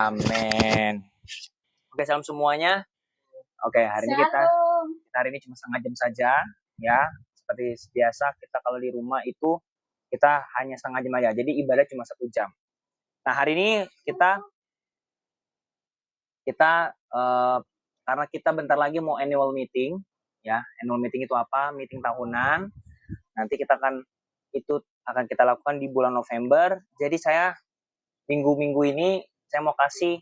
Amin. Oke, salam semuanya. Oke, hari ini cuma setengah jam saja, ya. Seperti biasa kita kalau di rumah itu kita hanya setengah jam aja. Jadi ibadah cuma 1 jam. Nah, hari ini kita karena kita bentar lagi mau annual meeting, ya. Annual meeting itu apa? Meeting tahunan. Nanti kita akan kita lakukan di bulan November. Jadi saya minggu-minggu ini saya mau kasih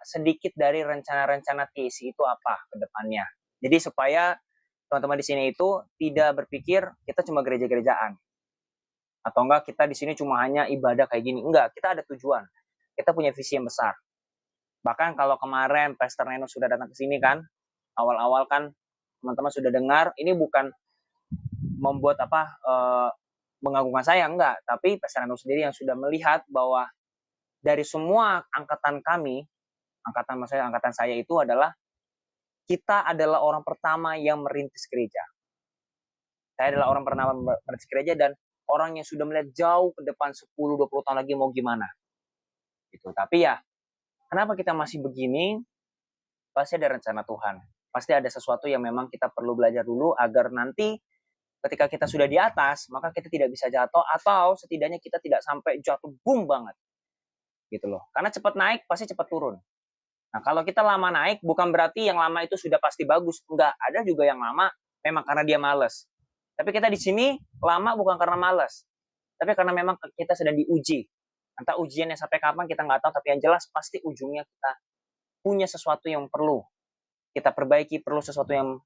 sedikit dari rencana-rencana TIC itu apa ke depannya. Jadi supaya teman-teman di sini itu tidak berpikir kita cuma gereja-gerejaan. Atau enggak kita di sini cuma hanya ibadah kayak gini. Enggak, kita ada tujuan. Kita punya visi yang besar. Bahkan kalau kemarin Pastor Neno sudah datang ke sini kan, awal-awal kan teman-teman sudah dengar, ini bukan membuat mengagumkan saya, enggak. Tapi Pastor Neno sendiri yang sudah melihat bahwa dari semua angkatan kami, angkatan saya itu adalah kita adalah orang pertama yang merintis gereja. Saya adalah orang pertama merintis gereja dan orang yang sudah melihat jauh ke depan 10-20 tahun lagi mau gimana. Gitu. Tapi ya, kenapa kita masih begini? Pasti ada rencana Tuhan. Pasti ada sesuatu yang memang kita perlu belajar dulu agar nanti ketika kita sudah di atas, maka kita tidak bisa jatuh atau setidaknya kita tidak sampai jatuh boom banget. Gitu loh. Karena cepat naik pasti cepat turun. Nah, kalau kita lama naik, bukan berarti yang lama itu sudah pasti bagus. Enggak, ada juga yang lama memang karena dia malas. Tapi kita di sini lama bukan karena malas. Tapi karena memang kita sedang diuji. Entah ujiannya sampai kapan kita nggak tahu, tapi yang jelas pasti ujungnya kita punya sesuatu yang perlu kita perbaiki, perlu sesuatu yang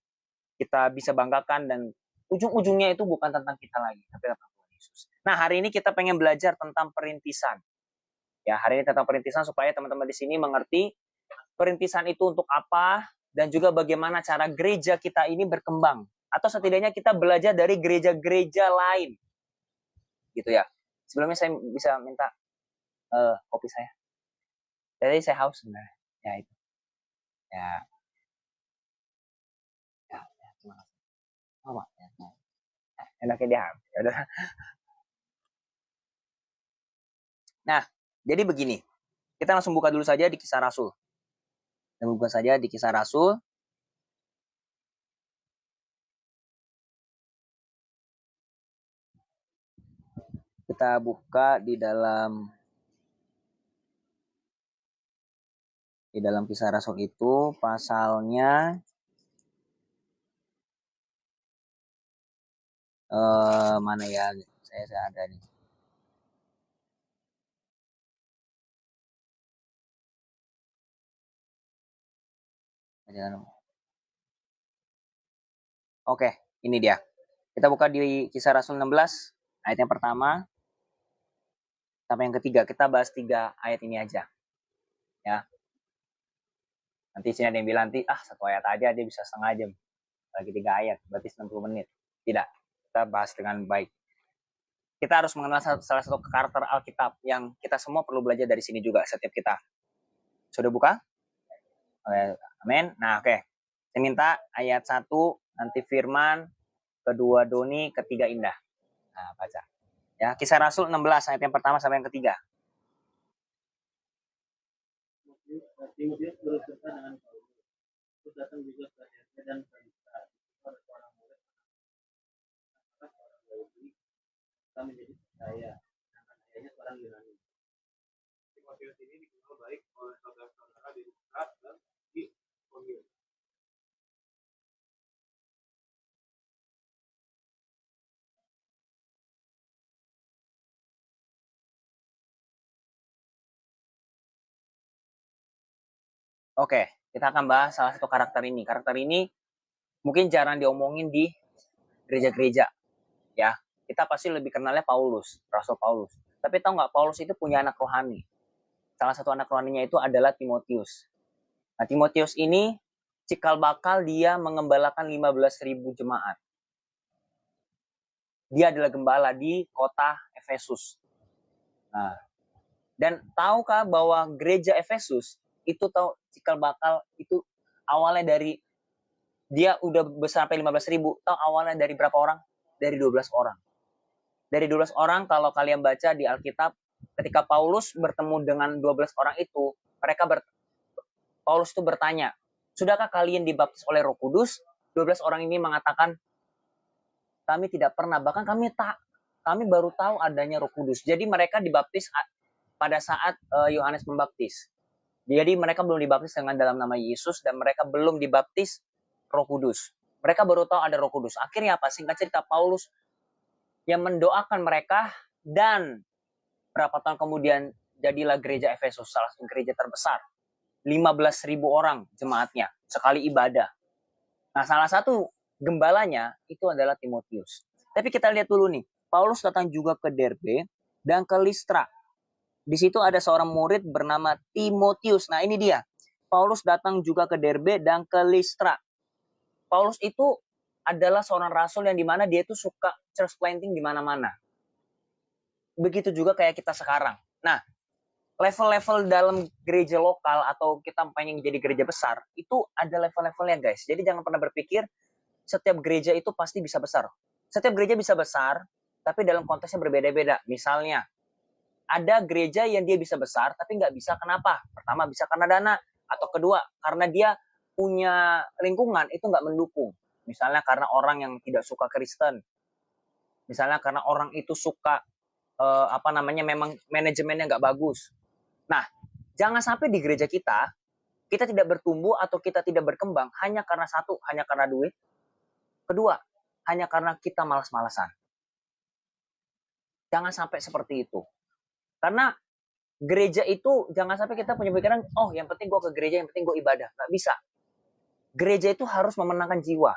kita bisa banggakan, dan ujung-ujungnya itu bukan tentang kita lagi, tapi tentang Tuhan Yesus. Nah, hari ini kita pengen belajar tentang perintisan. Ya, hari ini tentang perintisan supaya teman-teman di sini mengerti perintisan itu untuk apa, dan juga bagaimana cara gereja kita ini berkembang. Atau setidaknya kita belajar dari gereja-gereja lain. Gitu ya. Sebelumnya saya bisa minta kopi saya. Jadi saya haus sebenarnya. Ya, itu. Ya. Terima kasih. Oh, ya. Enaknya dia. Ya udah. Nah, jadi begini. Kita langsung buka dulu saja di Kisah Rasul. Kita buka saja di Kisah Rasul. Kita buka di dalam Kisah Rasul itu pasalnya mana ya? Saya ada nih. Oke, ini dia. Kita buka di Kisah Rasul 16 ayat yang pertama sampai yang ketiga. Kita bahas 3 ayat ini aja. Ya. Nanti sini ada yang bilang, satu ayat aja dia bisa setengah jam. Lagi 3 ayat, berarti 90 menit. Tidak, kita bahas dengan baik. Kita harus mengenal salah satu karakter Alkitab yang kita semua perlu belajar dari sini juga, setiap kita. Sudah buka? Amin. Nah, oke. Saya minta ayat 1, nanti Firman, kedua Doni, ketiga Indah. Nah, baca. Ya, Kisah Rasul 16 ayat yang pertama sampai yang ketiga. Timotius berserta dengan Paulus datang juga ke Athena dan Perintah seorang murid seorang Yahudi kita menjadi percaya sedangkan ayahnya seorang Yunani. Timotius ini dikenal baik oleh saudara-saudara di Listras dan di Ikonio. Oke, kita akan bahas salah satu karakter ini. Karakter ini mungkin jarang diomongin di gereja-gereja. Ya, kita pasti lebih kenalnya Paulus, Rasul Paulus. Tapi tahu nggak, Paulus itu punya anak rohani. Salah satu anak rohaninya itu adalah Timotius. Nah, Timotius ini cikal bakal dia mengembalakan 15.000 jemaat. Dia adalah gembala di kota Efesus. Nah, dan tahukah bahwa gereja Efesus itu tahu cikal bakal itu awalnya dari dia udah besar sampai 15.000, tahu awalnya dari berapa orang? Dari 12 orang. Dari 12 orang, kalau kalian baca di Alkitab, ketika Paulus bertemu dengan 12 orang itu, Paulus itu bertanya, sudahkah kalian dibaptis oleh Roh Kudus? 12 orang ini mengatakan, kami tidak pernah, bahkan kami baru tahu adanya Roh Kudus. Jadi mereka dibaptis pada saat Yohanes membaptis. Jadi mereka belum dibaptis dengan dalam nama Yesus dan mereka belum dibaptis Roh Kudus. Mereka baru tahu ada Roh Kudus. Akhirnya apa? Singkat cerita, Paulus yang mendoakan mereka dan berapa tahun kemudian jadilah gereja Efesus, salah satu gereja terbesar. 15.000 orang jemaatnya sekali ibadah. Nah, salah satu gembalanya itu adalah Timotius. Tapi kita lihat dulu nih, Paulus datang juga ke Derbe dan ke Listra. Di situ ada seorang murid bernama Timotius. Nah, ini dia. Paulus datang juga ke Derbe dan ke Listra. Paulus itu adalah seorang rasul yang dimana dia itu suka church planting di mana-mana. Begitu juga kayak kita sekarang. Nah, level-level dalam gereja lokal atau kita pengen jadi gereja besar, itu ada level-levelnya guys. Jadi jangan pernah berpikir setiap gereja itu pasti bisa besar. Setiap gereja bisa besar, tapi dalam konteksnya berbeda-beda. Misalnya, ada gereja yang dia bisa besar, tapi nggak bisa kenapa? Pertama, bisa karena dana. Atau kedua, karena dia punya lingkungan itu nggak mendukung. Misalnya karena orang yang tidak suka Kristen. Misalnya karena orang itu suka memang manajemennya nggak bagus. Nah, jangan sampai di gereja kita tidak bertumbuh atau kita tidak berkembang hanya karena satu, hanya karena duit. Kedua, hanya karena kita malas-malasan. Jangan sampai seperti itu. Karena gereja itu jangan sampai kita punya pikiran, oh yang penting gue ke gereja, yang penting gue ibadah. Nggak bisa. Gereja itu harus memenangkan jiwa.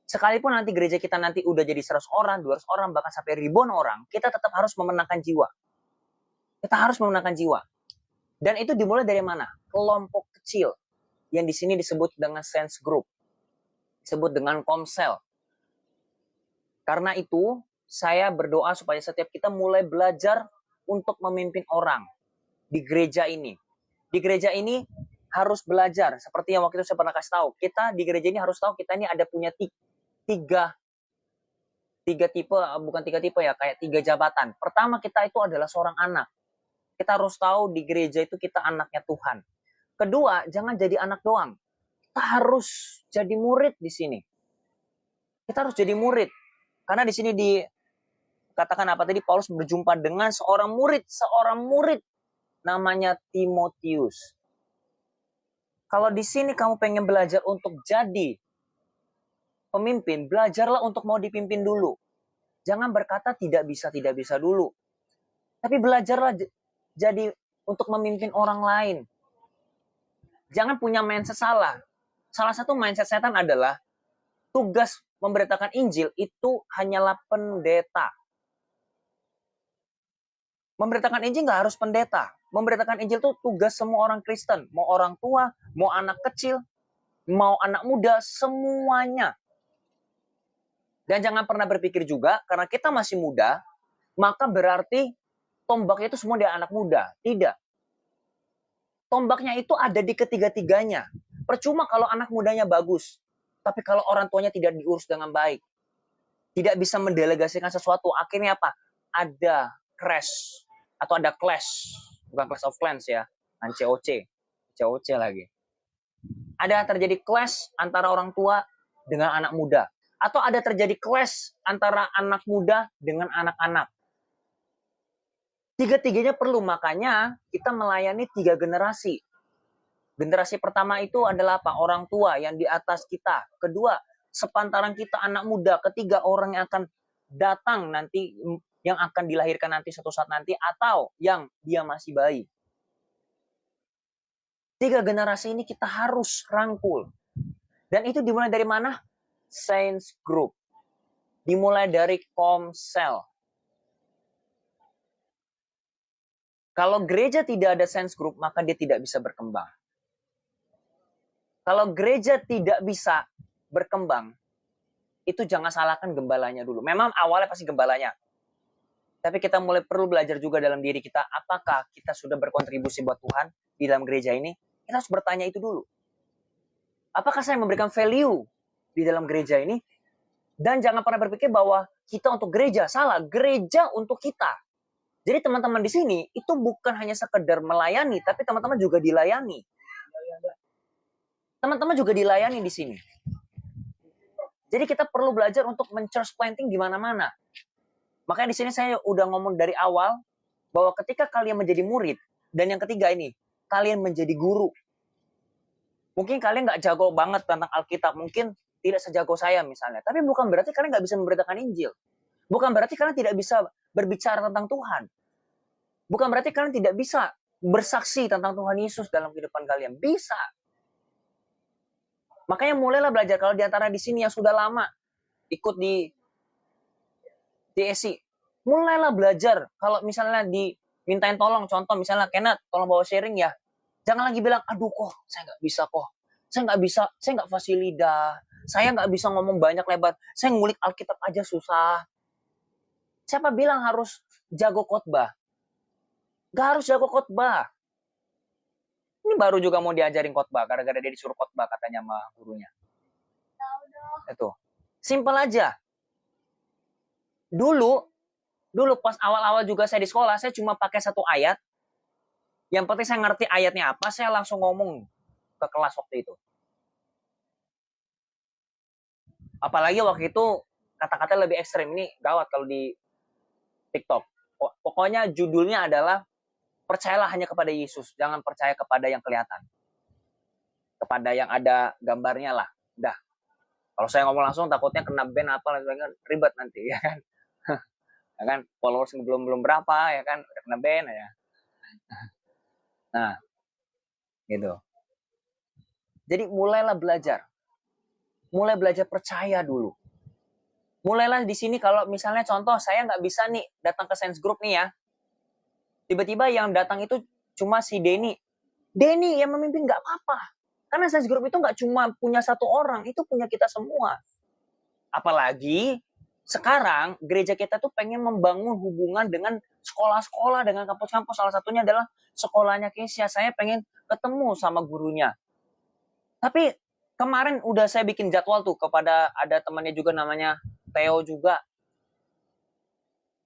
Sekalipun nanti gereja kita nanti udah jadi 100 orang, 200 orang, bahkan sampai ribuan orang, kita tetap harus memenangkan jiwa. Kita harus memenangkan jiwa. Dan itu dimulai dari mana? Kelompok kecil. Yang di sini disebut dengan sense group. Disebut dengan komsel. Karena itu, saya berdoa supaya setiap kita mulai belajar untuk memimpin orang di gereja ini. Di gereja ini harus belajar. Seperti yang waktu itu saya pernah kasih tahu. Kita di gereja ini harus tahu kita ini ada punya tiga tipe, bukan tiga tipe ya, kayak 3 jabatan. Pertama, kita itu adalah seorang anak. Kita harus tahu di gereja itu kita anaknya Tuhan. Kedua, jangan jadi anak doang. Kita harus jadi murid di sini. Kita harus jadi murid. Karena di sini dikatakan apa tadi, Paulus berjumpa dengan seorang murid namanya Timotius. Kalau di sini kamu pengen belajar untuk jadi pemimpin, belajarlah untuk mau dipimpin dulu. Jangan berkata tidak bisa dulu. Tapi belajarlah jadi untuk memimpin orang lain. Jangan punya mindset salah. Salah satu mindset setan adalah tugas memberitakan Injil itu hanyalah pendeta. Memberitakan Injil nggak harus pendeta. Memberitakan Injil itu tugas semua orang Kristen. Mau orang tua, mau anak kecil, mau anak muda, semuanya. Dan jangan pernah berpikir juga, karena kita masih muda, maka berarti tombaknya itu semua dari anak muda. Tidak. Tombaknya itu ada di ketiga-tiganya. Percuma kalau anak mudanya bagus, tapi kalau orang tuanya tidak diurus dengan baik, tidak bisa mendelegasikan sesuatu, akhirnya apa? Ada crash atau ada clash, bukan clash of clans ya, kan COC lagi. Ada terjadi clash antara orang tua dengan anak muda, atau ada terjadi clash antara anak muda dengan anak-anak. Tiga-tiganya perlu, makanya kita melayani 3 generasi. Generasi pertama itu adalah apa? Orang tua yang di atas kita. Kedua, sepantaran kita anak muda. Ketiga, orang yang akan datang nanti, yang akan dilahirkan nanti suatu saat nanti, atau yang dia masih bayi. 3 generasi ini kita harus rangkul. Dan itu dimulai dari mana? Saints Group. Dimulai dari komsel. Kalau gereja tidak ada sense group, maka dia tidak bisa berkembang. Kalau gereja tidak bisa berkembang, itu jangan salahkan gembalanya dulu. Memang awalnya pasti gembalanya. Tapi kita mulai perlu belajar juga dalam diri kita, apakah kita sudah berkontribusi buat Tuhan di dalam gereja ini? Kita harus bertanya itu dulu. Apakah saya memberikan value di dalam gereja ini? Dan jangan pernah berpikir bahwa kita untuk gereja. Salah, gereja untuk kita. Jadi teman-teman di sini itu bukan hanya sekedar melayani, tapi teman-teman juga dilayani. Teman-teman juga dilayani di sini. Jadi kita perlu belajar untuk men-church planting di mana-mana. Makanya di sini saya udah ngomong dari awal bahwa ketika kalian menjadi murid, dan yang ketiga ini, kalian menjadi guru. Mungkin kalian nggak jago banget tentang Alkitab, mungkin tidak sejago saya misalnya. Tapi bukan berarti kalian nggak bisa memberitakan Injil. Bukan berarti kalian tidak bisa berbicara tentang Tuhan. Bukan berarti kalian tidak bisa bersaksi tentang Tuhan Yesus dalam kehidupan kalian. Bisa. Makanya mulailah belajar. Kalau di antara di sini yang sudah lama ikut di DSI, mulailah belajar. Kalau misalnya dimintain tolong, contoh misalnya, Kenneth, tolong bawa sharing ya. Jangan lagi bilang, aduh kok, saya nggak bisa kok. Saya nggak bisa, saya nggak fasih lidah. Saya nggak bisa ngomong banyak lebar. Saya ngulik Alkitab aja susah. Siapa bilang harus jago khotbah? Gak harus jago khotbah. Ini baru juga mau diajarin khotbah, gara-gara dia disuruh khotbah katanya sama gurunya. Itu. Simpel aja. Dulu pas awal-awal juga saya di sekolah, saya cuma pakai satu ayat. Yang penting saya ngerti ayatnya apa, saya langsung ngomong ke kelas waktu itu. Apalagi waktu itu kata-kata lebih ekstrim. Ini gawat kalau di TikTok. Pokoknya judulnya adalah percayalah hanya kepada Yesus, jangan percaya kepada yang kelihatan. Kepada yang ada gambarnya lah. Udah. Kalau saya ngomong langsung takutnya kena ban apa ribet nanti ya kan. Ya kan, followers belum berapa ya kan, udah kena ban ya. Nah, gitu. Jadi mulailah belajar. Mulai belajar percaya dulu. Mulailah di sini kalau misalnya contoh saya nggak bisa nih datang ke Sense Group nih ya. Tiba-tiba yang datang itu cuma si Denny. Denny yang memimpin nggak apa-apa. Karena Sense Group itu nggak cuma punya satu orang, itu punya kita semua. Apalagi sekarang gereja kita tuh pengen membangun hubungan dengan sekolah-sekolah, dengan kampus-kampus. Salah satunya adalah sekolahnya Kesia. Saya pengen ketemu sama gurunya. Tapi kemarin udah saya bikin jadwal tuh kepada ada temannya juga namanya Theo juga.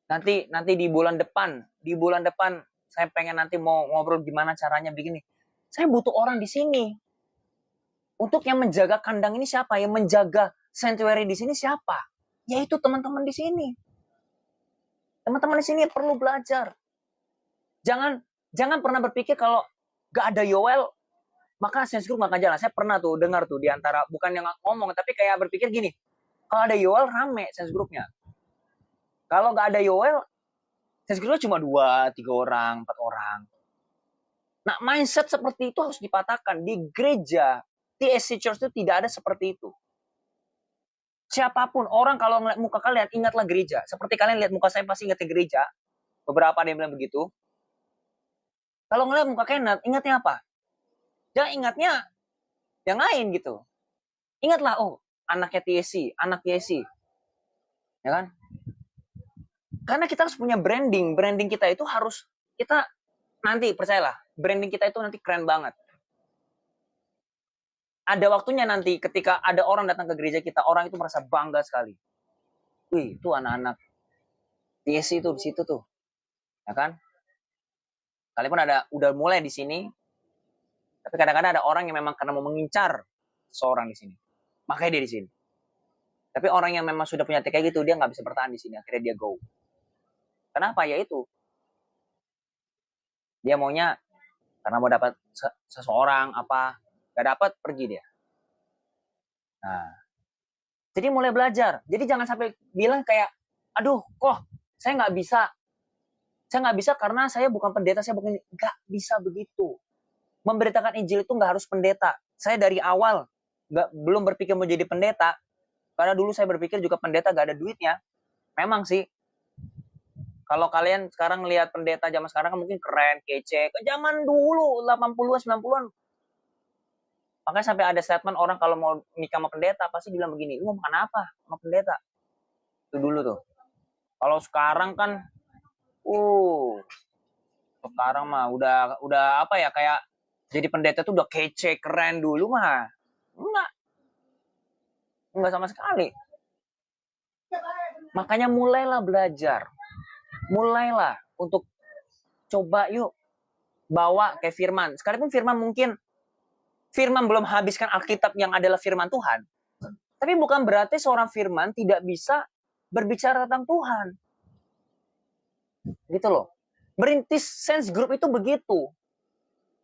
Nanti di bulan depan saya pengen nanti mau ngobrol gimana caranya begini. Saya butuh orang di sini. Untuk yang menjaga kandang ini siapa? Yang menjaga sanctuary di sini siapa? Yaitu teman-teman di sini. Teman-teman di sini perlu belajar. Jangan pernah berpikir kalau gak ada Yoel, maka Sense Group gak akan jalan. Saya pernah tuh dengar tuh di antara, bukan yang ngomong, tapi kayak berpikir gini, kalau ada Yoel rame Sense Group-nya. Kalau gak ada Yoel, Sense Group-nya cuma 2, 3 orang, 4 orang. Nah, mindset seperti itu harus dipatahkan. Di gereja, TSC Church itu tidak ada seperti itu. Siapapun, orang kalau ngeliat muka kalian, ingatlah gereja. Seperti kalian lihat muka saya, pasti ingatnya gereja. Beberapa ada yang bilang begitu. Kalau ngeliat muka Kenneth, ingatnya apa? Jangan ingatnya yang lain gitu. Ingatlah, oh, anaknya TSC, anak TSC. Ya kan? Karena kita harus punya branding. Branding kita itu harus, kita nanti, percayalah, branding kita itu nanti keren banget. Ada waktunya nanti ketika ada orang datang ke gereja kita, orang itu merasa bangga sekali. Wih, itu anak-anak TSC itu di situ tuh. Ya kan? Kalaupun udah mulai di sini, tapi kadang-kadang ada orang yang memang karena mau mengincar seorang di sini. Makanya dia di sini. Tapi orang yang memang sudah punya tiket gitu, dia nggak bisa bertahan di sini. Akhirnya dia go. Kenapa? Ya itu. Dia maunya karena mau dapat seseorang apa, nggak dapat pergi dia. Nah, jadi mulai belajar. Jadi jangan sampai bilang kayak, aduh, kok saya nggak bisa. Saya nggak bisa karena saya bukan pendeta, saya bukan, nggak bisa begitu. Memberitakan Injil itu nggak harus pendeta. Saya dari awal belum berpikir mau jadi pendeta, karena dulu saya berpikir juga pendeta gak ada duitnya. Memang sih, kalau kalian sekarang lihat pendeta zaman sekarang kan mungkin keren, kece. Zaman dulu 80-an, 90-an. Makanya sampai ada statement orang kalau mau nikah sama pendeta pasti bilang begini, "Lu mau makan apa sama pendeta?" Itu dulu tuh. Kalau sekarang kan sekarang mah udah apa ya, kayak jadi pendeta tuh udah kece, keren. Dulu mah enggak sama sekali. Makanya mulailah belajar. Mulailah. untuk coba yuk bawa kayak firman. Sekalipun firman mungkin firman belum habiskan Alkitab yang adalah firman Tuhan. Tapi bukan berarti seorang firman tidak bisa berbicara tentang Tuhan. Gitu loh. Merintis sense group itu begitu.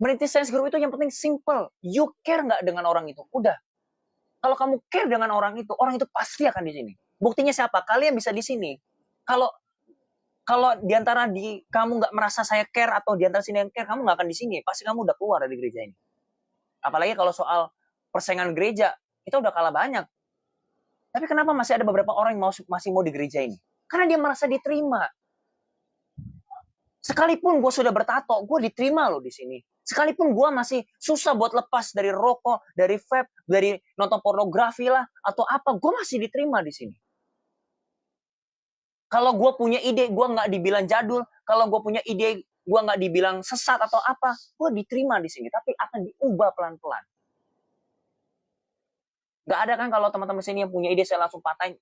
Merintis sense group itu yang penting simple. You care nggak dengan orang itu? Udah. Kalau kamu care dengan orang itu pasti akan di sini. Buktinya siapa? Kalian bisa di sini. Kalau diantara kamu nggak merasa saya care atau diantara sini yang care, kamu nggak akan di sini. Pasti kamu udah keluar dari gereja ini. Apalagi kalau soal persaingan gereja, kita udah kalah banyak. Tapi kenapa masih ada beberapa orang yang masih mau di gereja ini? Karena dia merasa diterima. Sekalipun gue sudah bertato, gue diterima loh di sini. Sekalipun gue masih susah buat lepas dari rokok, dari vape, dari nonton pornografi lah, atau apa, gue masih diterima di sini. Kalau gue punya ide, gue nggak dibilang jadul. Kalau gue punya ide, gue nggak dibilang sesat atau apa, gue diterima di sini. Tapi akan diubah pelan-pelan. Nggak ada kan kalau teman-teman sini yang punya ide, saya langsung patahin.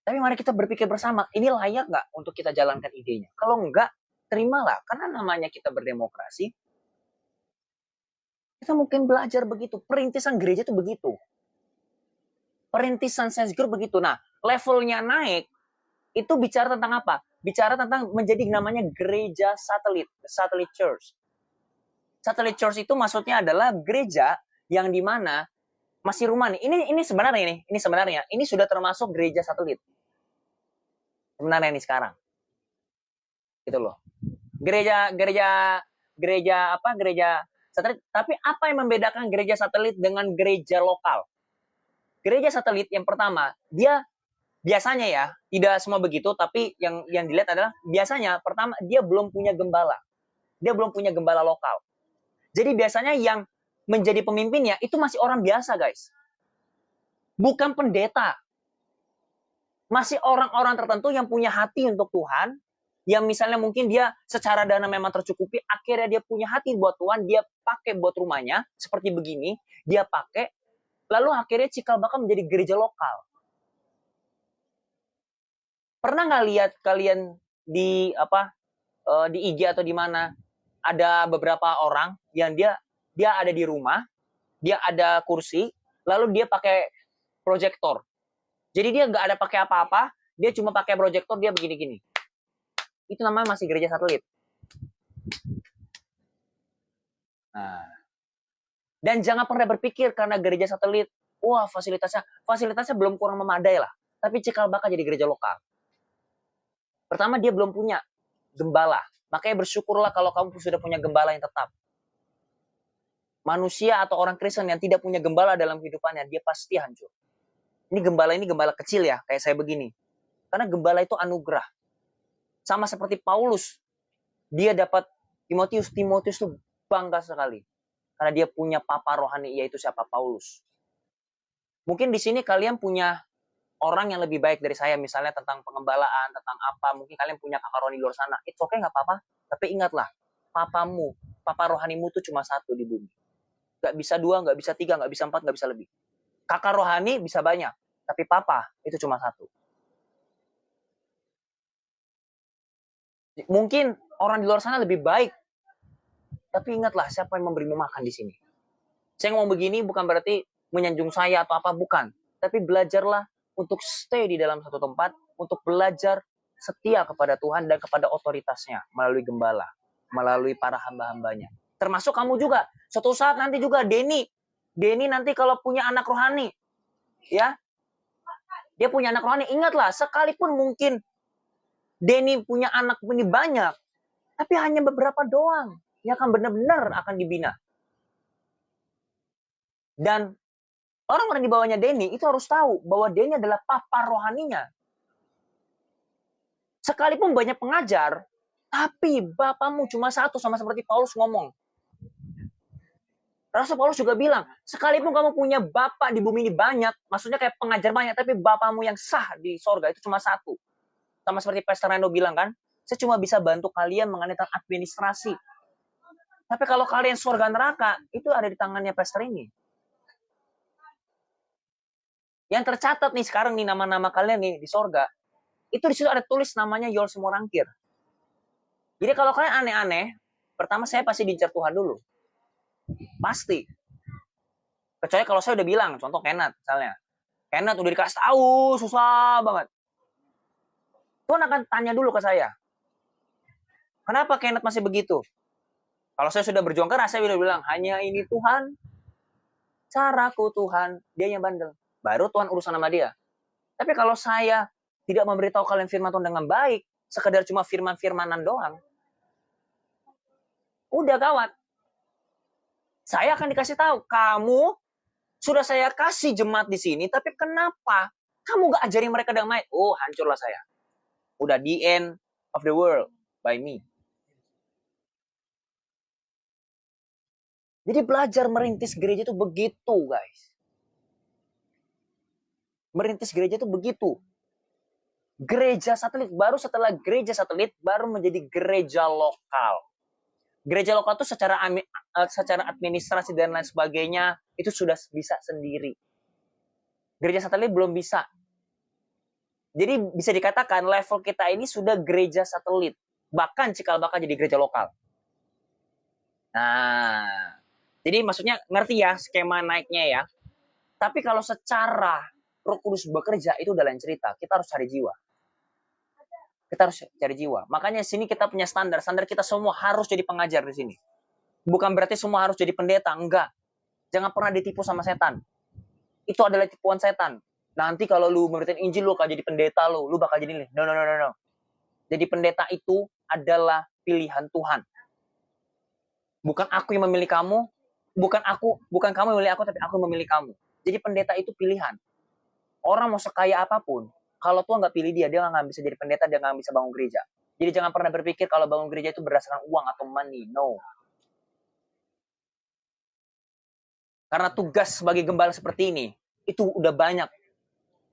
Tapi mari kita berpikir bersama, ini layak nggak untuk kita jalankan idenya? Kalau enggak, terimalah. Karena namanya kita berdemokrasi, kita mungkin belajar begitu. Perintisan gereja itu begitu. Perintisan sense group begitu. Nah, levelnya naik, itu bicara tentang apa? Bicara tentang menjadi namanya gereja satelit, satellite church. Satellite church itu maksudnya adalah gereja yang dimana masih rumah nih. Ini sebenarnya ini sudah termasuk gereja satelit. Sebenarnya ini sekarang. Gitu loh. Gereja satelit. Tapi apa yang membedakan gereja satelit dengan gereja lokal? Gereja satelit yang pertama, dia biasanya ya, tidak semua begitu, tapi yang dilihat adalah biasanya pertama dia belum punya gembala. Dia belum punya gembala lokal. Jadi biasanya yang menjadi pemimpinnya itu masih orang biasa, guys. Bukan pendeta. Masih orang-orang tertentu yang punya hati untuk Tuhan, yang misalnya mungkin dia secara dana memang tercukupi, akhirnya dia punya hati buat Tuhan, dia pakai buat rumahnya, seperti begini, dia pakai, lalu akhirnya cikal bakal menjadi gereja lokal. Pernah nggak lihat kalian di IG atau di mana ada beberapa orang yang dia ada di rumah, dia ada kursi, lalu dia pakai proyektor. Jadi dia nggak ada pakai apa-apa, dia cuma pakai proyektor, dia begini-gini. Itu namanya masih gereja satelit. Nah. Dan jangan pernah berpikir karena gereja satelit, wah fasilitasnya belum kurang memadai lah. Tapi cikal bakal jadi gereja lokal. Pertama, dia belum punya gembala. Makanya bersyukurlah kalau kamu sudah punya gembala yang tetap. Manusia atau orang Kristen yang tidak punya gembala dalam kehidupannya, dia pasti hancur. Ini gembala kecil ya, kayak saya begini. Karena gembala itu anugerah. Sama seperti Paulus. Dia dapat Timotius itu bangga sekali. Karena dia punya papa rohani, yaitu siapa? Paulus. Mungkin di sini kalian punya orang yang lebih baik dari saya, misalnya tentang pengembalaan, tentang apa, mungkin kalian punya kakak rohani di luar sana. It's okay, nggak apa-apa. Tapi ingatlah, papa rohanimu itu cuma satu di bumi. Nggak bisa dua, nggak bisa tiga, nggak bisa empat, nggak bisa lebih. Kakak rohani bisa banyak, tapi papa itu cuma satu. Mungkin orang di luar sana lebih baik, tapi ingatlah siapa yang memberimu makan di sini. Saya ngomong begini bukan berarti menyanjung saya atau apa, bukan. Tapi belajarlah untuk stay di dalam satu tempat, untuk belajar setia kepada Tuhan dan kepada otoritasnya melalui gembala, melalui para hamba-hambanya. Termasuk kamu juga. Suatu saat nanti juga Denny nanti kalau punya anak rohani, ya, dia punya anak rohani, ingatlah, sekalipun mungkin Denny punya anak ini banyak, tapi hanya beberapa doang yang akan benar-benar akan dibina. Dan orang-orang di bawahnya Denny itu harus tahu bahwa Denny adalah papa rohaninya. Sekalipun banyak pengajar, tapi bapamu cuma satu, sama seperti Paulus ngomong. Rasul Paulus juga bilang, sekalipun kamu punya bapak di bumi ini banyak, maksudnya kayak pengajar banyak, tapi bapamu yang sah di sorga itu cuma satu. Sama seperti Pastor Rendo bilang kan, saya cuma bisa bantu kalian mengenai tentang administrasi. Tapi kalau kalian surga neraka, itu ada di tangannya Pastor ini. Yang tercatat nih sekarang nih nama-nama kalian nih di sorga, itu di situ ada tulis namanya Yol Semua Rangkir. Jadi kalau kalian aneh-aneh, pertama saya pasti diincar Tuhan dulu. Pasti. Kecuali kalau saya udah bilang, contoh Kenneth misalnya. Kenneth udah dikasih tahu, susah banget. Tuhan akan tanya dulu ke saya. Kenapa Kenneth masih begitu? Kalau saya sudah berjuang keras, saya udah bilang, hanya ini Tuhan, caraku Tuhan, dia yang bandel. Baru Tuhan urusan sama dia. Tapi kalau saya tidak memberitahu kalian firman Tuhan dengan baik, sekedar cuma firman-firmanan doang, udah gawat. Saya akan dikasih tahu, kamu sudah saya kasih jemaat di sini, tapi kenapa kamu gak ajarin mereka dengan baik? Oh, hancurlah saya. Udah the end of the world by me. Jadi belajar merintis gereja itu begitu, guys. Merintis gereja itu begitu. Gereja satelit, baru setelah gereja satelit, baru menjadi gereja lokal. Gereja lokal itu secara administrasi dan lain sebagainya, itu sudah bisa sendiri. Gereja satelit belum bisa. Jadi bisa dikatakan level kita ini sudah gereja satelit. Bahkan cikal bakal jadi gereja lokal. Nah, jadi maksudnya ngerti ya skema naiknya ya. Tapi kalau secara Roh Kudus bekerja itu udah lain cerita. Kita harus cari jiwa. Kita harus cari jiwa. Makanya sini kita punya standar. Standar kita semua harus jadi pengajar di sini. Bukan berarti semua harus jadi pendeta. Enggak. Jangan pernah ditipu sama setan. Itu adalah tipuan setan. Nanti kalau lu memberikan Injil, lu akan jadi pendeta lu. Lu bakal jadi ini. No. Jadi pendeta itu adalah pilihan Tuhan. Bukan aku yang memilih kamu. Bukan kamu yang memilih aku, tapi aku yang memilih kamu. Jadi pendeta itu pilihan. Orang mau sekaya apapun, kalau Tuhan nggak pilih dia nggak bisa jadi pendeta, dia nggak bisa bangun gereja. Jadi jangan pernah berpikir kalau bangun gereja itu berdasarkan uang atau money. No. Karena tugas sebagai gembala seperti ini, itu udah banyak.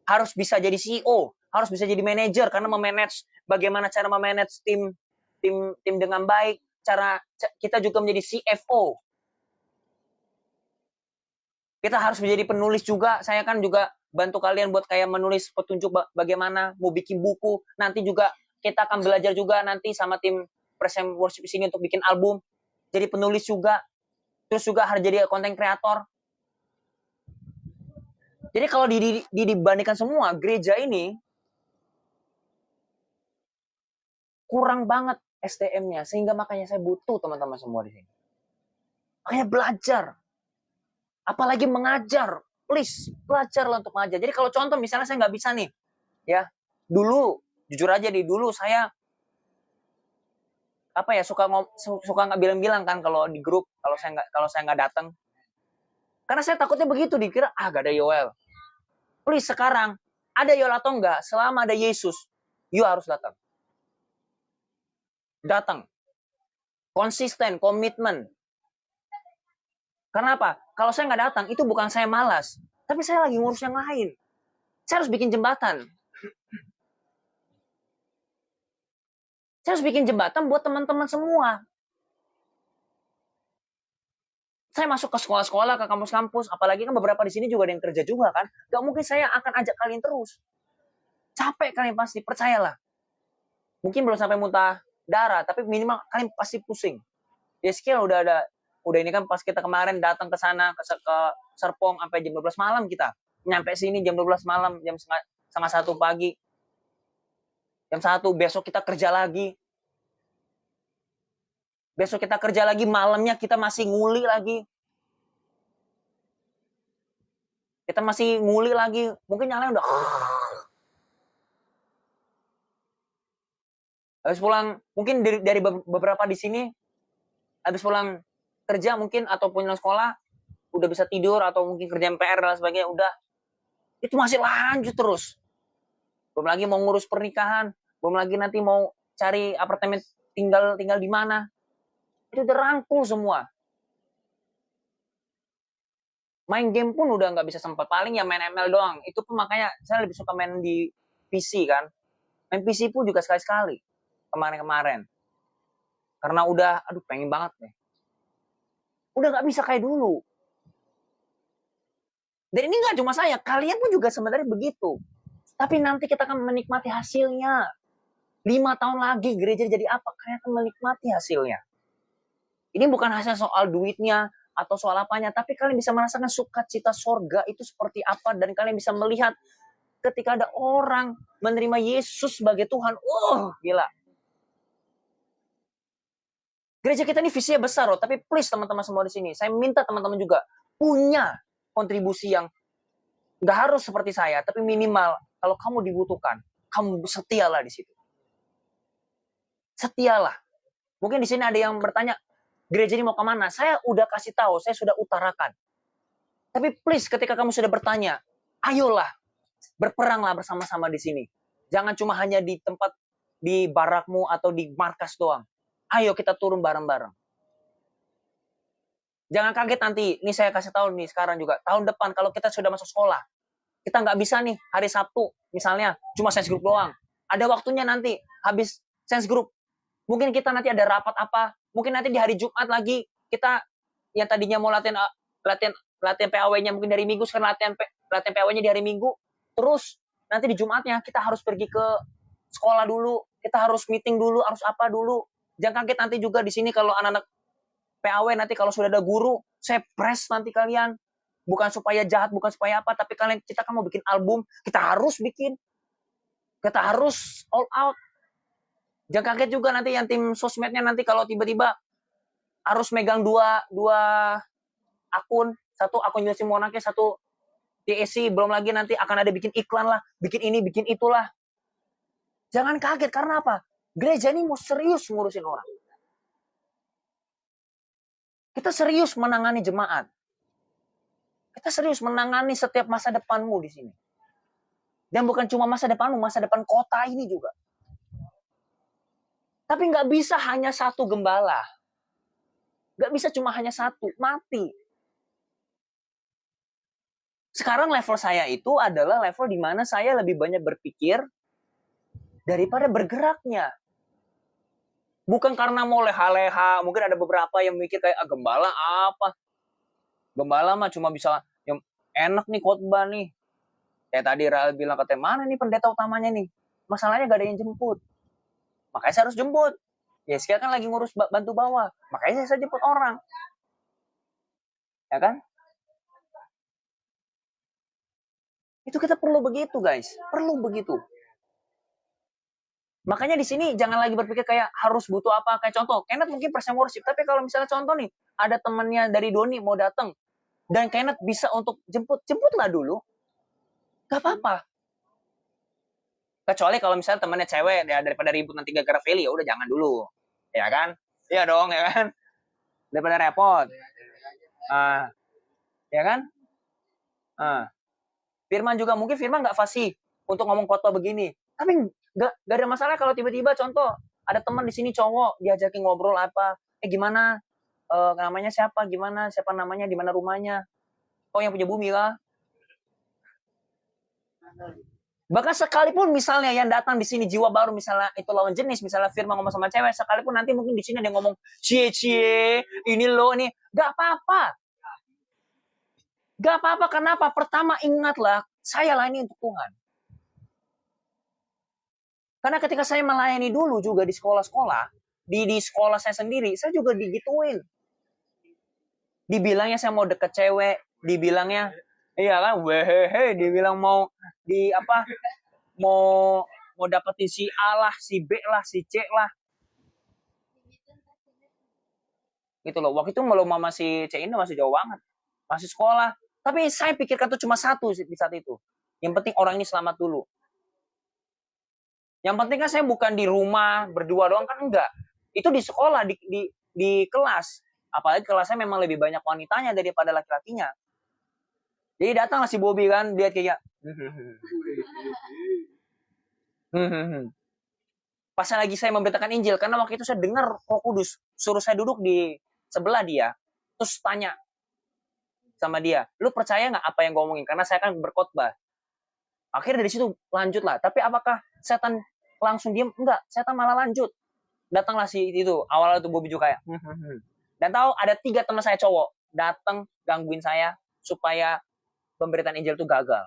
Harus bisa jadi CEO, harus bisa jadi manajer, karena memanage, bagaimana cara memanage tim dengan baik. Kita juga menjadi CFO. Kita harus menjadi penulis juga. Saya kan juga bantu kalian buat kayak menulis petunjuk bagaimana mau bikin buku. Nanti juga kita akan belajar juga nanti sama tim Present Worship di sini untuk bikin album. Jadi penulis juga. Terus juga harus jadi konten kreator. Jadi kalau dibandingkan semua, gereja ini kurang banget SDM-nya. Sehingga makanya saya butuh teman-teman semua di sini. Makanya belajar. Apalagi mengajar. Please, belajarlah untuk mengajar. Jadi kalau contoh misalnya saya nggak bisa nih, ya dulu jujur aja dulu saya suka nggak bilang-bilang kan kalau di grup kalau saya nggak datang, karena saya takutnya begitu dikira gak ada Yoel. Please sekarang ada Yoel atau enggak, selama ada Yesus, you harus datang, konsisten, komitmen. Karena apa? Kalau saya nggak datang, itu bukan saya malas, tapi saya lagi ngurus yang lain. Saya harus bikin jembatan. Saya harus bikin jembatan buat teman-teman semua. Saya masuk ke sekolah-sekolah, ke kampus-kampus, apalagi kan beberapa di sini juga ada yang kerja juga kan. Gak mungkin saya akan ajak kalian terus. Capek kalian pasti, percayalah. Mungkin belum sampai muntah darah, tapi minimal kalian pasti pusing. Ya sekian udah ini kan pas kita kemarin datang ke sana ke Serpong sampai jam 12 malam kita. Nyampe sini jam 12 malam, jam setengah 1 pagi. Jam 1 besok kita kerja lagi. Malamnya kita masih nguli lagi. Mungkin nyalain udah. Habis pulang, mungkin dari beberapa di sini habis pulang kerja mungkin atau pulang sekolah udah bisa tidur atau mungkin kerjaan PR dan sebagainya udah, itu masih lanjut terus. Belum lagi mau ngurus pernikahan, belum lagi nanti mau cari apartemen tinggal di mana. Itu udah rangkul semua. Main game pun udah nggak bisa sempat, paling ya main ML doang. Itu pun makanya saya lebih suka main di PC kan. Main PC pun juga sekali-sekali kemarin. Karena udah pengen banget nih. Udah nggak bisa kayak dulu. Dan ini nggak cuma saya, kalian pun juga sebenarnya begitu. Tapi nanti kita akan menikmati hasilnya. 5 tahun lagi gereja jadi apa? Kalian akan menikmati hasilnya. Ini bukan hasil soal duitnya atau soal apanya, tapi kalian bisa merasakan sukacita sorga itu seperti apa, dan kalian bisa melihat ketika ada orang menerima Yesus sebagai Tuhan. Gila. Gereja kita ini visinya besar loh, tapi please teman-teman semua di sini, saya minta teman-teman juga punya kontribusi yang nggak harus seperti saya, tapi minimal kalau kamu dibutuhkan, kamu setialah di situ. Setialah. Mungkin di sini ada yang bertanya, gereja ini mau kemana? Saya udah kasih tahu, saya sudah utarakan. Tapi please ketika kamu sudah bertanya, ayolah, berperanglah bersama-sama di sini. Jangan cuma hanya di tempat, di barakmu atau di markas doang. Ayo kita turun bareng-bareng. Jangan kaget nanti, ini saya kasih tahu nih sekarang juga, tahun depan kalau kita sudah masuk sekolah, kita nggak bisa nih hari Sabtu, misalnya cuma sense group doang. Ada waktunya nanti, habis sense group, mungkin kita nanti ada rapat apa, mungkin nanti di hari Jumat lagi, kita yang tadinya mau latihan PAW-nya mungkin dari Minggu, sekarang latihan PAW-nya di hari Minggu, terus nanti di Jumatnya kita harus pergi ke sekolah dulu, kita harus meeting dulu, harus apa dulu. Jangan kaget nanti juga di sini kalau anak-anak PAW nanti kalau sudah ada guru, saya press nanti kalian. Bukan supaya jahat, bukan supaya apa, tapi kalian, kita kan mau bikin album, kita harus bikin. Kita harus all out. Jangan kaget juga nanti yang tim sosmednya nanti kalau tiba-tiba harus megang dua akun, satu akun Yossi Monake, satu TSC, belum lagi nanti akan ada bikin iklan lah, bikin ini, bikin itulah. Jangan kaget, karena apa? Gereja ini mau serius ngurusin orang. Kita serius menangani jemaat. Kita serius menangani setiap masa depanmu di sini. Dan bukan cuma masa depanmu, masa depan kota ini juga. Tapi nggak bisa hanya satu gembala. Nggak bisa cuma hanya satu, mati. Sekarang level saya itu adalah level di mana saya lebih banyak berpikir daripada bergeraknya. Bukan karena mau leha-leha, mungkin ada beberapa yang mikir kayak, gembala apa? Gembala mah cuma bisa, yang enak nih khotbah nih. Kayak tadi Rael bilang, katanya, mana nih pendeta utamanya nih? Masalahnya gak ada yang jemput. Makanya saya harus jemput. Ya sekarang kan lagi ngurus bantu bawa. Makanya saya jemput orang. Ya kan? Itu kita perlu begitu guys. Perlu begitu. Makanya di sini jangan lagi berpikir kayak harus butuh apa. Kayak contoh, Kenneth mungkin present worship. Tapi kalau misalnya contoh nih, ada temannya dari Doni mau datang. Dan Kenneth bisa untuk jemputlah dulu. Gak apa-apa. Kecuali kalau misalnya temannya cewek, ya daripada ribut nanti gara-gara Feli, ya udah jangan dulu. Ya kan? Iya dong, ya kan? Daripada repot. Ya kan? Firman juga, mungkin Firman gak fasih untuk ngomong khotbah begini. Tapi gak ada masalah kalau tiba-tiba contoh, ada teman di sini cowok, diajakin ngobrol apa, gimana, namanya siapa, gimana, siapa namanya, di mana rumahnya. Oh yang punya bumi lah. Bahkan sekalipun misalnya yang datang di sini jiwa baru, misalnya itu lawan jenis, misalnya Firman ngomong sama cewek, sekalipun nanti mungkin di sini ada yang ngomong cie ini lo ini, gak apa-apa. Gak apa-apa, kenapa? Pertama ingatlah, saya layani untuk Tuhan. Karena ketika saya melayani dulu juga di sekolah-sekolah, di sekolah saya sendiri, saya juga digituin. Dibilangnya saya mau deket cewek, dibilangnya, iya kan, wehehe, dibilang mau di apa, mau dapetin si A lah, si B lah, si C lah. Gitu loh. Waktu itu belum mama si C ini masih jauh banget, masih sekolah. Tapi saya pikirkan tuh cuma satu di saat itu. Yang penting orang ini selamat dulu. Yang penting kan saya bukan di rumah berdua doang, kan enggak. Itu di sekolah, di kelas. Apalagi kelasnya memang lebih banyak wanitanya daripada laki-lakinya. Jadi datanglah si Bobby kan, dia kayak pas lagi saya memberitakan Injil, karena waktu itu saya dengar Roh Kudus suruh saya duduk di sebelah dia, terus tanya sama dia, lu percaya nggak apa yang gue omongin? Karena saya kan berkhotbah. Akhirnya dari situ lanjut lah. Tapi apakah setan langsung diam? Enggak, setan malah lanjut. Datanglah si itu, awalnya tuh Bobby juga kayak dan tahu ada 3 teman saya cowok datang gangguin saya supaya pemberitaan Injil itu gagal.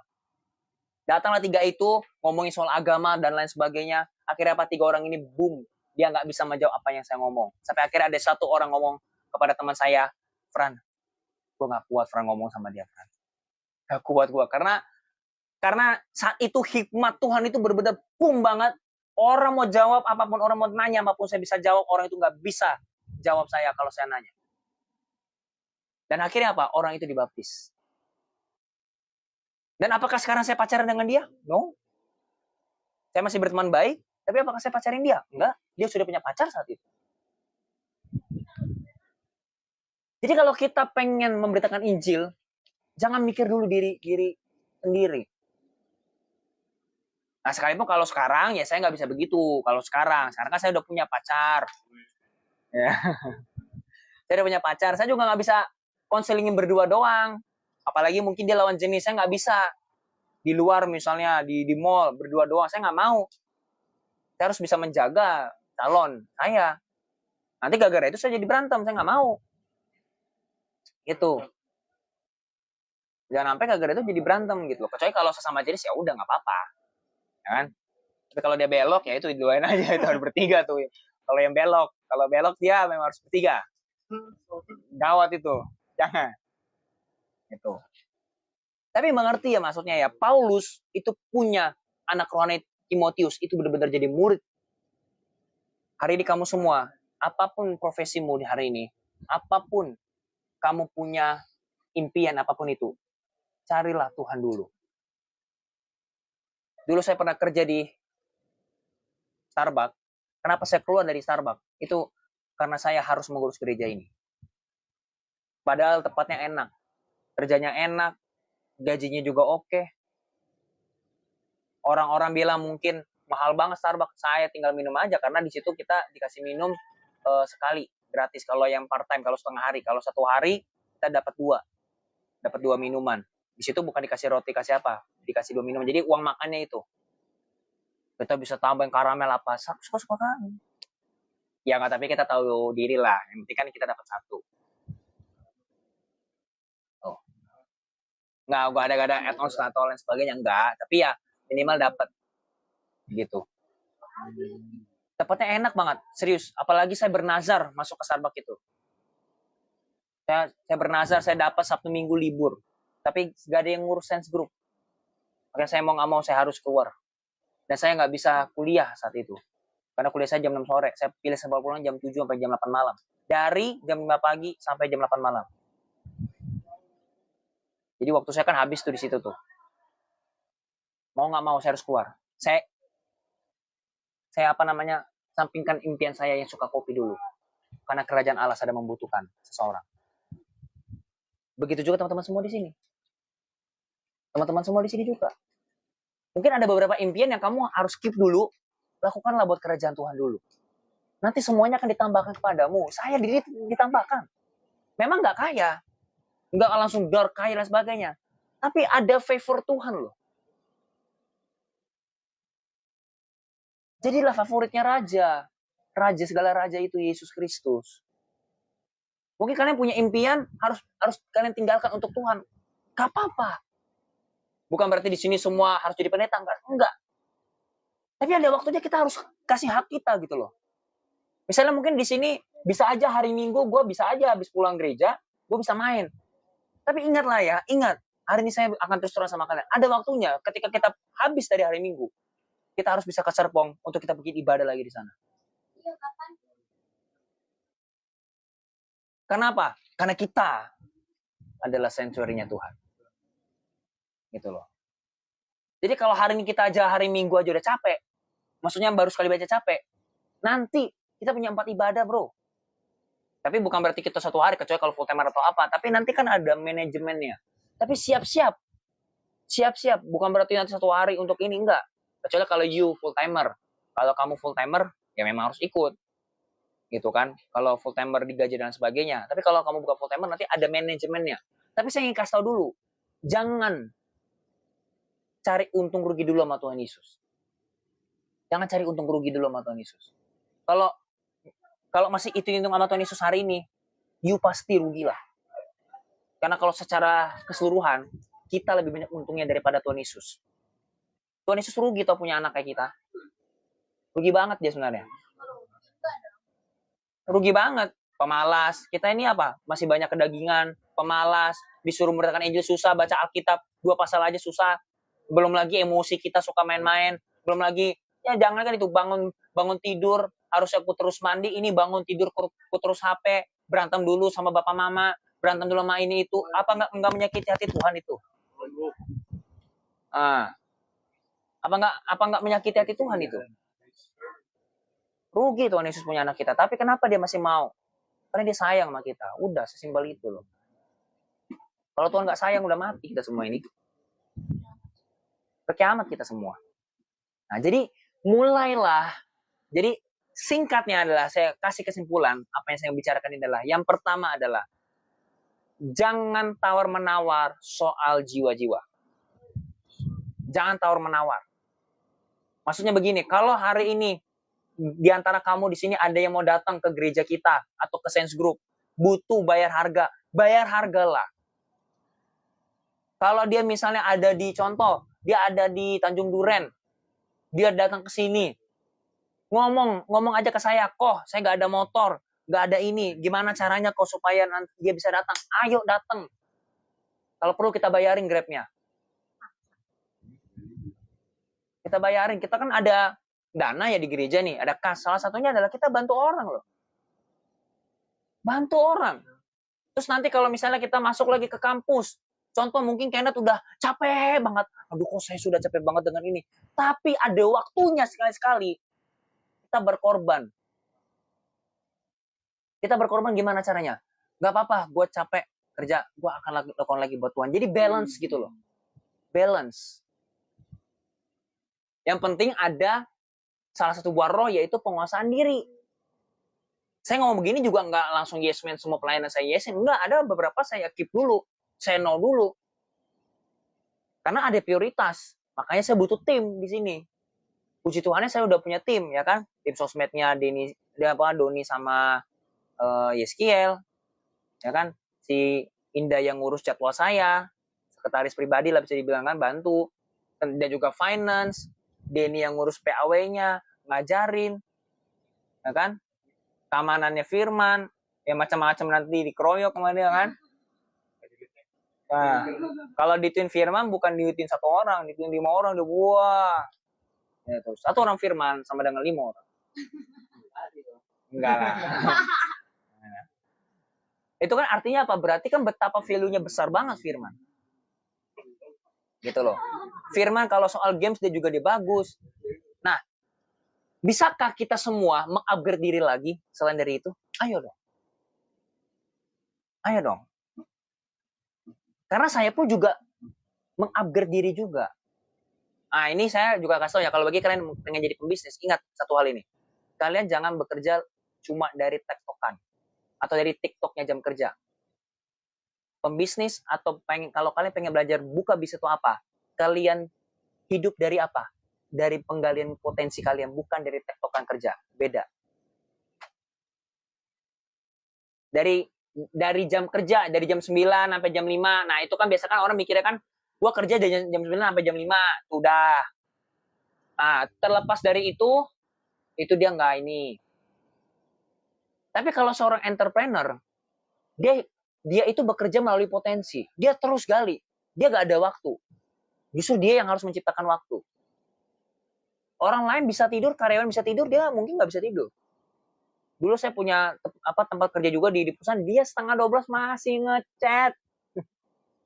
Datanglah 3 itu, ngomongin soal agama dan lain sebagainya. Akhirnya apa? 3 orang ini boom. Dia nggak bisa menjawab apa yang saya ngomong. Sampai akhirnya ada 1 orang ngomong kepada teman saya, Fran, gue nggak kuat Fran ngomong sama dia, Fran. Gak kuat gue. Karena saat itu hikmat Tuhan itu benar-benar boom banget. Orang mau jawab apapun, orang mau nanya apapun saya bisa jawab. Orang itu nggak bisa jawab saya kalau saya nanya. Dan akhirnya apa? Orang itu dibaptis. Dan apakah sekarang saya pacaran dengan dia? No. Saya masih berteman baik, tapi apakah saya pacarin dia? Enggak. Dia sudah punya pacar saat itu. Jadi kalau kita pengen memberitakan Injil, jangan mikir dulu diri sendiri. Nah sekalipun kalau sekarang ya saya nggak bisa begitu. Kalau sekarang kan saya udah punya pacar. Ya. Saya udah punya pacar, saya juga nggak bisa konselingin berdua doang. Apalagi mungkin dia lawan jenis, saya nggak bisa. Di luar misalnya, di mall, berdua doang, saya nggak mau. Saya harus bisa menjaga calon saya. Nanti gara-gara itu saya jadi berantem, saya nggak mau. Gitu. Jangan sampai gara-gara itu jadi berantem gitu. Kecuali kalau sesama jenis ya udah nggak apa-apa. Ya kan? Tapi kalau dia belok ya itu diduain aja, itu harus bertiga tuh. Kalau yang belok, dia memang harus bertiga. Gawat itu. Jangan. Gitu. Tapi mengerti ya maksudnya ya, Paulus itu punya anak rohani Timotius, itu benar-benar jadi murid. Hari ini kamu semua, apapun profesimu di hari ini, apapun kamu punya impian apapun itu, carilah Tuhan dulu. Dulu saya pernah kerja di Starbucks. Kenapa saya keluar dari Starbucks? Itu karena saya harus mengurus gereja ini. Padahal tempatnya enak, kerjanya enak, gajinya juga oke. Orang-orang bilang mungkin mahal banget Starbucks, saya tinggal minum aja karena di situ kita dikasih minum sekali gratis. Kalau yang part time, kalau setengah hari, kalau 1 hari kita dapat 2 minuman. Di situ bukan dikasih roti, kasih apa, dikasih 2 minuman. Jadi uang makannya itu kita bisa tambahin karamel apa, suka-suka kan. Ya nggak, tapi kita tahu diri lah. Yang penting kan kita dapat 1. Oh. Nggak ada add-on atau lain sebagainya, enggak. Tapi ya minimal dapat gitu. Tempatnya enak banget, serius. Apalagi saya bernazar masuk ke Starbucks itu. Saya bernazar, saya dapat Sabtu Minggu libur. Tapi gak ada yang ngurus sense group. Makanya saya mau nggak mau saya harus keluar. Dan saya nggak bisa kuliah saat itu. Karena kuliah saya jam 6 sore. Saya pilih sampai pulang jam 7 sampai jam 8 malam. Dari jam 5 pagi sampai jam 8 malam. Jadi waktu saya kan habis tuh di situ tuh. Mau nggak mau saya harus keluar. Saya sampingkan impian saya yang suka kopi dulu. Karena kerajaan Allah sedang membutuhkan seseorang. Begitu juga teman-teman semua di sini. Teman-teman semua di sini juga. Mungkin ada beberapa impian yang kamu harus keep dulu. Lakukanlah buat kerajaan Tuhan dulu. Nanti semuanya akan ditambahkan kepadamu. Saya ditambahkan. Memang nggak kaya. Nggak langsung dark kaya dan sebagainya. Tapi ada favor Tuhan loh. Jadilah favoritnya raja. Raja segala raja itu Yesus Kristus. Mungkin kalian punya impian harus kalian tinggalkan untuk Tuhan. Gak apa-apa. Bukan berarti di sini semua harus jadi pendeta, enggak. Tapi ada waktunya kita harus kasih hak kita gitu loh. Misalnya mungkin di sini bisa aja hari Minggu gue bisa aja habis pulang gereja, gue bisa main. Tapi ingatlah ya, hari ini saya akan terus terang sama kalian. Ada waktunya ketika kita habis dari hari Minggu, kita harus bisa ke Serpong untuk kita bikin ibadah lagi di sana. Kenapa? Karena kita adalah sanctuary-nya Tuhan. Gitu loh. Jadi kalau hari ini kita aja hari Minggu aja udah capek, maksudnya baru sekali baca capek, nanti kita punya 4 ibadah bro. Tapi bukan berarti kita 1 hari, kecuali kalau full timer atau apa. Tapi nanti kan ada manajemennya. Tapi siap-siap. Bukan berarti nanti 1 hari untuk ini, enggak. Kecuali kalau you full timer. Kalau kamu full timer, ya memang harus ikut. Gitu kan. Kalau full timer digaji dan sebagainya. Tapi kalau kamu bukan full timer, nanti ada manajemennya. Tapi saya ingin kasih tahu dulu. Jangan cari untung rugi dulu sama Tuhan Yesus. Jangan cari untung rugi dulu sama Tuhan Yesus. Kalau masih hitung sama Tuhan Yesus hari ini, you pasti rugilah. Karena kalau secara keseluruhan, kita lebih banyak untungnya daripada Tuhan Yesus. Tuhan Yesus rugi tau punya anak kayak kita. Rugi banget dia sebenarnya. Rugi banget. Pemalas. Kita ini apa? Masih banyak kedagingan. Pemalas. Disuruh memberitakan Injil susah. Baca Alkitab 2 pasal aja susah. Belum lagi emosi kita suka main-main. Belum lagi, ya jangan kan itu bangun tidur. Harusnya aku terus mandi. Ini bangun tidur aku terus HP. Berantem dulu sama bapak mama. Berantem dulu sama ini itu. Apa nggak menyakiti hati Tuhan itu? Apa nggak menyakiti hati Tuhan itu? Rugi Tuhan Yesus punya anak kita. Tapi kenapa dia masih mau? Karena dia sayang sama kita. Udah, sesimpel itu loh. Kalau Tuhan nggak sayang, udah mati kita semua ini. Berkiamat kita semua. Nah, jadi mulailah. Jadi singkatnya adalah, saya kasih kesimpulan, apa yang saya bicarakan ini adalah, yang pertama adalah, jangan tawar-menawar soal jiwa-jiwa. Jangan tawar-menawar. Maksudnya begini, kalau hari ini di antara kamu di sini ada yang mau datang ke gereja kita atau ke Sense Group, butuh bayar hargalah. Kalau dia misalnya ada di contoh, dia ada di Tanjung Duren, dia datang ke sini, ngomong aja ke saya, kok saya nggak ada motor, nggak ada ini, gimana caranya kok supaya nanti dia bisa datang? Ayo datang. Kalau perlu kita bayarin Grabnya. Kita bayarin, kita kan ada dana ya di gereja nih, ada kas. Salah satunya adalah kita bantu orang loh. Bantu orang. Terus nanti kalau misalnya kita masuk lagi ke kampus, contoh mungkin Kenneth udah capek banget. Aduh kok saya sudah capek banget dengan ini. Tapi ada waktunya sekali-sekali kita berkorban. Kita berkorban gimana caranya? Gak apa-apa, gue capek kerja, gue akan lakukan lagi buat Tuhan. Jadi balance gitu loh. Balance. Yang penting ada salah satu buah roh, yaitu penguasaan diri. Saya ngomong begini juga nggak langsung yes man semua pelayanan saya yes man. Enggak, ada beberapa saya keep dulu. Saya no dulu. Karena ada prioritas. Makanya saya butuh tim di sini. Puji Tuhannya saya udah punya tim, ya kan? Tim sosmednya Doni sama Yeskiel. Ya kan? Si Indah yang ngurus jadwal saya. Sekretaris pribadi lah bisa dibilang kan, bantu. Dan juga finance. Denny yang ngurus PAW-nya, ngajarin. Ya kan? Keamanannya Firman. Ya macam-macam nanti dikeroyok sama dia kan. Nah, kalau dituin Firman bukan dituin 1 orang, dituin 5 orang udah buah. Ya, terus 1 orang Firman sama dengan 5 orang. Enggak lah. Nah. Itu kan artinya apa? Berarti kan betapa value-nya besar banget Firman. Gitu loh. Firman kalau soal games dia juga bagus. Nah, bisakah kita semua mengupgrade diri lagi selain dari itu? Ayo dong. Ayo dong. Karena saya pun juga mengupgrade diri juga. Nah, ini saya juga kasih tahu ya, kalau bagi kalian pengen jadi pembisnis, ingat satu hal ini. Kalian jangan bekerja cuma dari tektokan atau dari TikToknya jam kerja. Pembisnis atau kalau kalian pengen belajar buka bisnis itu apa? Kalian hidup dari apa? Dari penggalian potensi kalian, bukan dari tektokan kerja. Beda. Dari jam kerja, dari jam 9 sampai jam 5. Nah, itu kan biasa kan orang mikirnya kan, gua kerja dari jam 9 sampai jam 5. Udah. Nah, terlepas dari itu dia nggak ini. Tapi kalau seorang entrepreneur, dia itu bekerja melalui potensi. Dia terus gali. Dia nggak ada waktu. Justru dia yang harus menciptakan waktu. Orang lain bisa tidur, karyawan bisa tidur, dia mungkin nggak bisa tidur. Dulu saya punya tempat kerja juga di perusahaan, dia 11:30 masih ngechat.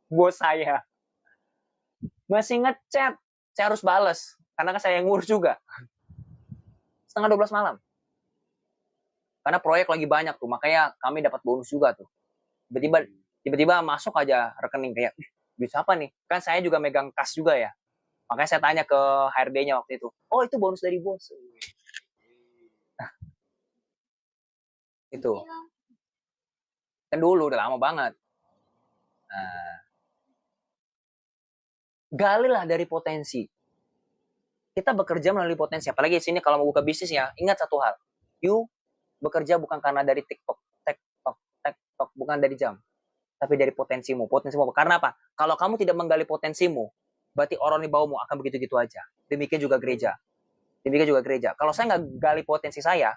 Bos saya. Masih ngechat. Saya harus balas. Karena kan saya yang ngurus juga. 11:30 malam. Karena proyek lagi banyak tuh. Makanya kami dapat bonus juga tuh. Tiba-tiba masuk aja rekening kayak, bisa apa nih? Kan saya juga megang kas juga ya. Makanya saya tanya ke HRD-nya waktu itu. Oh, itu bonus dari bos. Itu. Kan dulu udah lama banget. Nah, galilah dari potensi. Kita bekerja melalui potensi. Apalagi di sini kalau mau buka bisnis ya, ingat satu hal. You bekerja bukan karena dari TikTok, bukan dari jam. Tapi dari potensimu. Karena apa? Kalau kamu tidak menggali potensimu, berarti orang di bawahmu akan begitu-gitu aja. Demikian juga gereja. Demikian juga gereja. Kalau saya nggak gali potensi saya,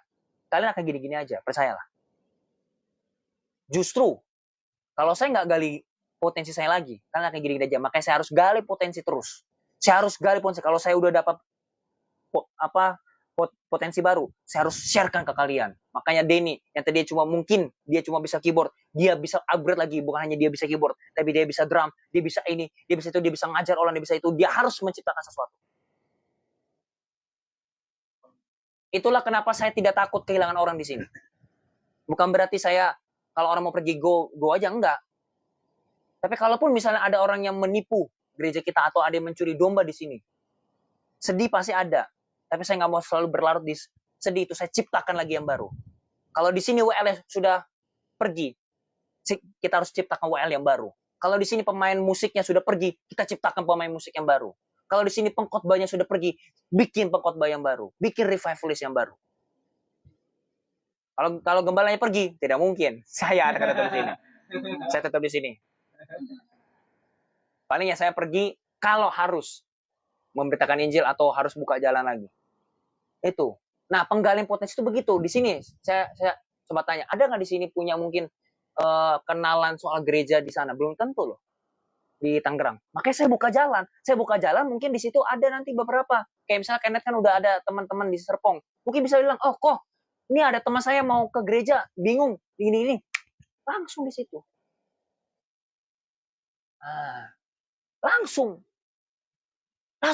kalian akan gini-gini aja, percayalah. Justru, kalau saya nggak gali potensi saya lagi, kalian akan gini-gini aja. Makanya saya harus gali potensi terus. Saya harus gali potensi. Kalau saya udah dapat potensi baru, saya harus sharekan ke kalian. Makanya Denny, yang tadi mungkin dia cuma bisa keyboard, dia bisa upgrade lagi. Bukan hanya dia bisa keyboard, tapi dia bisa drum, dia bisa ini, dia bisa itu, dia bisa ngajar orang, dia bisa itu. Dia harus menciptakan sesuatu. Itulah kenapa saya tidak takut kehilangan orang di sini. Bukan berarti saya, kalau orang mau pergi, go aja, enggak. Tapi kalaupun misalnya ada orang yang menipu gereja kita, atau ada yang mencuri domba di sini, sedih pasti ada. Tapi saya nggak mau selalu berlarut di sedih itu. Saya ciptakan lagi yang baru. Kalau di sini WL sudah pergi, kita harus ciptakan WL yang baru. Kalau di sini pemain musiknya sudah pergi, kita ciptakan pemain musik yang baru. Kalau di sini pengkhotbahnya sudah pergi, bikin pengkhotbah yang baru, bikin revivalist yang baru. Kalau gembalanya pergi, tidak mungkin. Saya akan tetap di sini. Saya tetap di sini. Palingnya saya pergi kalau harus memberitakan Injil atau harus buka jalan lagi. Itu. Nah, penggalian potensi itu begitu. Di sini saya coba tanya, ada nggak di sini punya mungkin kenalan soal gereja di sana? Belum tentu loh di Tangerang. Makanya saya buka jalan. Saya buka jalan, mungkin di situ ada nanti beberapa. Kayak misalnya Kenneth kan udah ada teman-teman di Serpong. Mungkin bisa bilang, oh kok ini ada teman saya mau ke gereja, bingung, ini. Langsung di situ. Langsung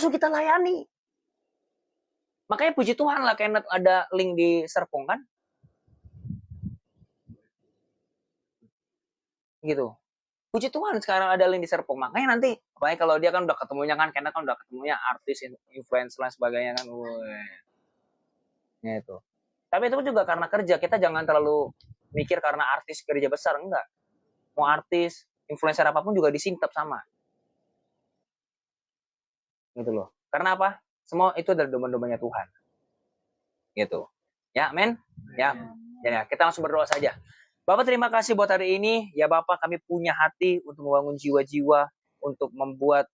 kita layani. Makanya puji Tuhan lah Kenneth ada link di Serpong kan. Gitu. Puji Tuhan sekarang ada link di Serpong. Makanya nanti, apalagi kalau dia kan udah ketemunya kan, Kenneth kan udah ketemunya artis, influencer dan sebagainya kan. Gitu. Tapi itu juga karena kerja. Kita jangan terlalu mikir karena artis kerja besar. Enggak. Mau artis, influencer apapun juga disintap sama. Gitu loh. Karena apa? Semua itu adalah domba-dombanya Tuhan. Gitu. Ya, men. Ya. Kita langsung berdoa saja. Bapak terima kasih buat hari ini. Ya Bapak, kami punya hati untuk membangun jiwa-jiwa, untuk membuat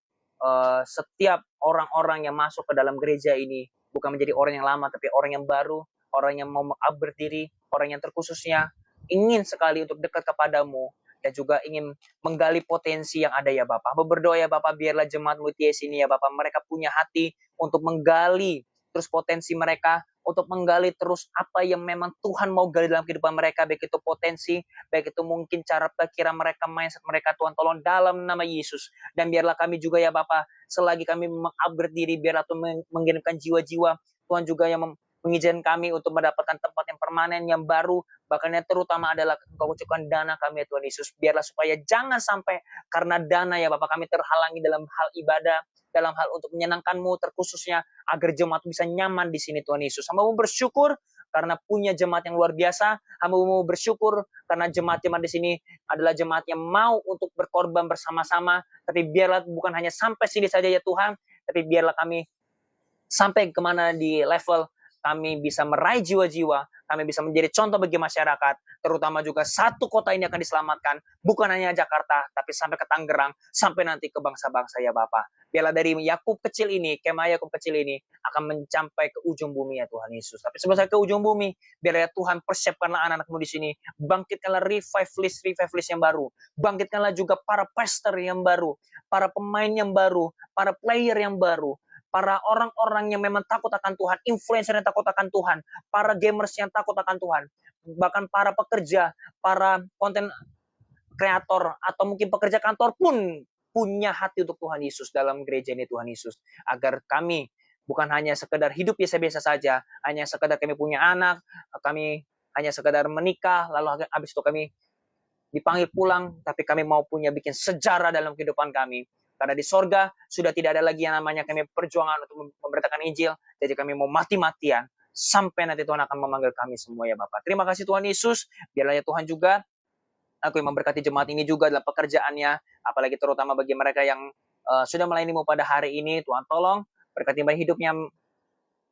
setiap orang-orang yang masuk ke dalam gereja ini bukan menjadi orang yang lama, tapi orang yang baru, orang yang mau mengupgrade diri, orang yang terkhususnya ingin sekali untuk dekat kepadamu, dan juga ingin menggali potensi yang ada ya Bapak. Berdoa ya Bapak, biarlah jemaat MUTS ini ya Bapak, mereka punya hati untuk menggali terus potensi mereka, untuk menggali terus apa yang memang Tuhan mau gali dalam kehidupan mereka, baik itu potensi, baik itu mungkin cara pikiran mereka, mindset mereka, Tuhan tolong dalam nama Yesus. Dan biarlah kami juga ya Bapak, selagi kami mengupgrade diri, biarlah Tuhan mengirimkan jiwa-jiwa, Tuhan juga yang mengizinkan kami untuk mendapatkan tempat yang permanen, yang baru, bahkan yang terutama adalah Engkau ucapkan dana kami ya Tuhan Yesus. Biarlah supaya jangan sampai karena dana ya Bapak kami terhalangi dalam hal ibadah, dalam hal untuk menyenangkan-Mu terkhususnya, agar jemaat bisa nyaman di sini Tuhan Yesus. Hamba-Mu bersyukur karena punya jemaat yang luar biasa. Hamba-Mu bersyukur karena jemaat-jemaat di sini adalah jemaat yang mau untuk berkorban bersama-sama. Tapi biarlah bukan hanya sampai sini saja ya Tuhan, tapi biarlah kami sampai kemana di level kami bisa meraih jiwa-jiwa, kami bisa menjadi contoh bagi masyarakat, terutama juga satu kota ini akan diselamatkan, bukan hanya Jakarta, tapi sampai ke Tangerang, sampai nanti ke bangsa-bangsa ya Bapak. Biarlah dari Yakub kecil ini, kemah Yakub kecil ini, akan mencapai ke ujung bumi ya Tuhan Yesus. Tapi sebelum sampai ke ujung bumi, biarlah ya Tuhan persiapkanlah anak-anak-Mu di sini, bangkitkanlah revivalist yang baru, bangkitkanlah juga para pastor yang baru, para pemain yang baru, para player yang baru, para orang-orang yang memang takut akan Tuhan, influencer yang takut akan Tuhan, para gamers yang takut akan Tuhan, bahkan para pekerja, para konten kreator, atau mungkin pekerja kantor pun punya hati untuk Tuhan Yesus dalam gereja ini Tuhan Yesus. Agar kami bukan hanya sekedar hidup biasa-biasa saja, hanya sekedar kami punya anak, kami hanya sekedar menikah, lalu habis itu kami dipanggil pulang, tapi kami mau punya bikin sejarah dalam kehidupan kami. Karena di sorga sudah tidak ada lagi yang namanya kami perjuangan untuk memberitakan Injil. Jadi kami mau mati-matian sampai nanti Tuhan akan memanggil kami semua ya Bapak. Terima kasih Tuhan Yesus. Biarlah ya Tuhan juga aku yang memberkati jemaat ini juga dalam pekerjaannya. Apalagi terutama bagi mereka yang sudah melayani-Mu pada hari ini. Tuhan tolong berkati hidupnya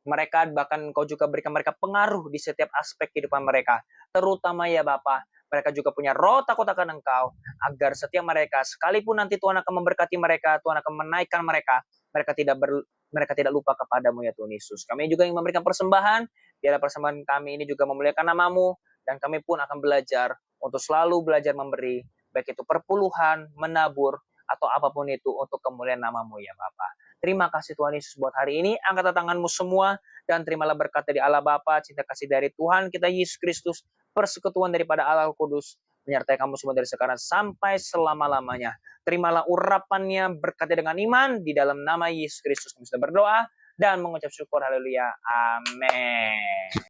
mereka, bahkan Kau juga berikan mereka pengaruh di setiap aspek kehidupan mereka. Terutama ya Bapak, mereka juga punya roh takut akan Engkau, agar setiap mereka, sekalipun nanti Tuhan akan memberkati mereka, Tuhan akan menaikkan mereka, mereka tidak lupa kepadamu ya Tuhan Yesus. Kami juga ingin memberikan persembahan, biarlah persembahan kami ini juga memuliakan namamu, dan kami pun akan belajar untuk selalu belajar memberi, baik itu perpuluhan, menabur, atau apapun itu untuk kemuliaan namamu ya Bapa. Terima kasih Tuhan Yesus buat hari ini. Angkat tanganmu semua dan terimalah berkat dari Allah Bapa, cinta kasih dari Tuhan kita Yesus Kristus, persekutuan daripada Allah Kudus, menyertai kamu semua dari sekarang sampai selama-lamanya. Terimalah urapannya, berkati dengan iman, di dalam nama Yesus Kristus kami sudah berdoa dan mengucap syukur. Haleluya. Amin.